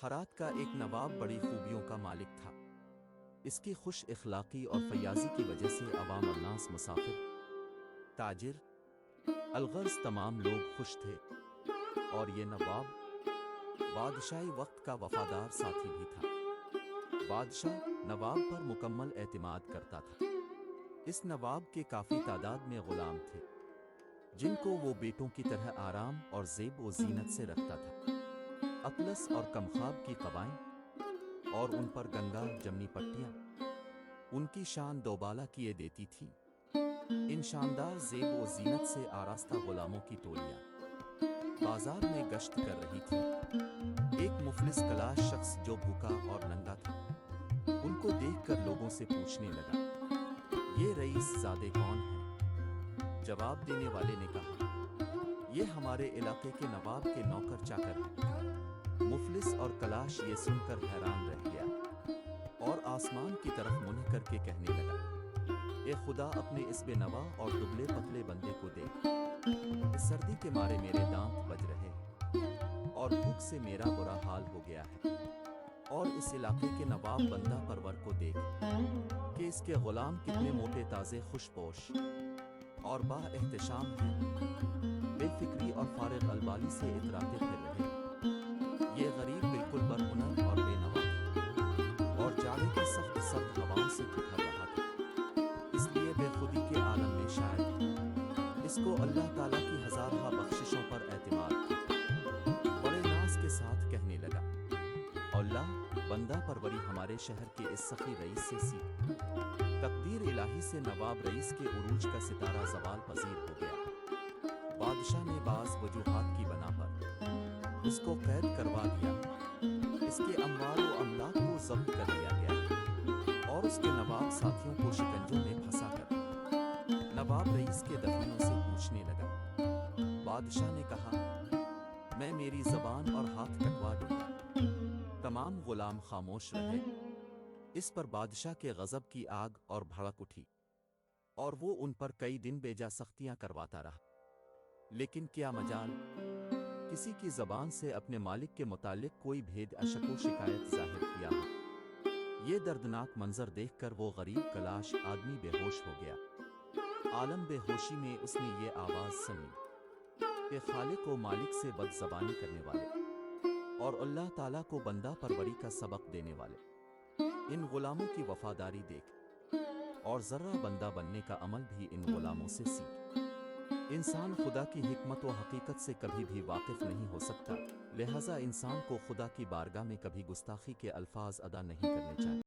ہرات کا ایک نواب بڑی خوبیوں کا مالک تھا۔ اس کی خوش اخلاقی اور فیاضی کی وجہ سے عوام الناس، مسافر، تاجر، الغرض تمام لوگ خوش تھے۔ اور یہ نواب بادشاہی وقت کا وفادار ساتھی بھی تھا۔ بادشاہ نواب پر مکمل اعتماد کرتا تھا۔ اس نواب کے کافی تعداد میں غلام تھے، جن کو وہ بیٹوں کی طرح آرام اور زیب و زینت سے رکھتا تھا۔ اطلس اور کمخاب کی قبائیں اور ان پر گنگا جمنی پٹیاں ان کی شان دوبالا کیے دیتی تھیں۔ ان شاندار زیب و زینت سے آراستہ غلاموں کی ٹولیاں بازار میں گشت کر رہی تھی۔ ایک مفلس کلاش شخص جو بھوکا اور ننگا تھا، ان کو دیکھ کر لوگوں سے پوچھنے لگا، یہ رئیس زادے کون ہیں؟ جواب دینے والے نے کہا، یہ ہمارے علاقے کے نواب کے نوکر چاکر ہیں۔ مفلس اور کلاش یہ سن کر حیران رہ گیا اور آسمان کی طرف منہ کر کے کہنے لگا، اے خدا، اپنے اس بے نوا اور دبلے پتلے بندے کو دیکھ۔ اس سردی کے مارے میرے دانت بج رہے ہیں اور بھوک سے میرا برا حال ہو گیا ہے۔ اور اس علاقے کے نواب بندہ پرور کو دیکھ کہ اس کے غلام کتنے موٹے تازے خوش پوش اور با احتشام ہیں، بے فکری اور فارغ البالی سے اتراتے پھر رہے۔ یہ غریب بالکل برہنر اور بے نوا تھا اور جاڑے کی سخت سرد ہواؤں سے ٹھٹھر رہا تھا، اس لیے بے خودی کے عالم میں شاعر تھا۔ اس کو اللہ تعالیٰ کی ہزارہ بخششوں پر اعتماد تھا۔ بڑے ناز کے ساتھ کہنے لگا، اللہ، بندہ پروری ہمارے شہر کے اس سخی رئیس سے سیکھ۔ تقدیر الہی سے نواب رئیس کے عروج کا ستارہ زوال پذیر ہو گیا۔ بادشاہ نے بعض وجوہات کی بنا پر اس کو قید کروا دیا، اس کے اموال و املاک کو ضبط کر لیا گیا اور اس کے نواب ساتھیوں کو شکنجوں میں پھنسا کر نواب رئیس کے دفینوں سے پوچھنے لگا۔ بادشاہ نے کہا، میں میری زبان اور ہاتھ کٹوا دوں گا۔ تمام غلام خاموش رہے۔ اس پر بادشاہ کے غضب کی آگ اور بھڑک اٹھی اور وہ ان پر کئی دن بیجا سختیاں کرواتا رہا۔ لیکن کیا مجال کسی کی زبان سے اپنے مالک کے متعلق کوئی بھید اشک و شکایت ظاہر کیا ہو۔ یہ دردناک منظر دیکھ کر وہ غریب کلاش آدمی بے ہوش ہو گیا۔ عالم بے ہوشی میں اس نے یہ آواز سنی کہ خالق و مالک سے بد زبانی کرنے والے اور اللہ تعالیٰ کو بندہ پروری کا سبق دینے والے ان غلاموں کی وفاداری دیکھ اور ذرہ بندہ بننے کا عمل بھی ان غلاموں سے سیکھ۔ انسان خدا کی حکمت و حقیقت سے کبھی بھی واقف نہیں ہو سکتا، لہٰذا انسان کو خدا کی بارگاہ میں کبھی گستاخی کے الفاظ ادا نہیں کرنے چاہیے۔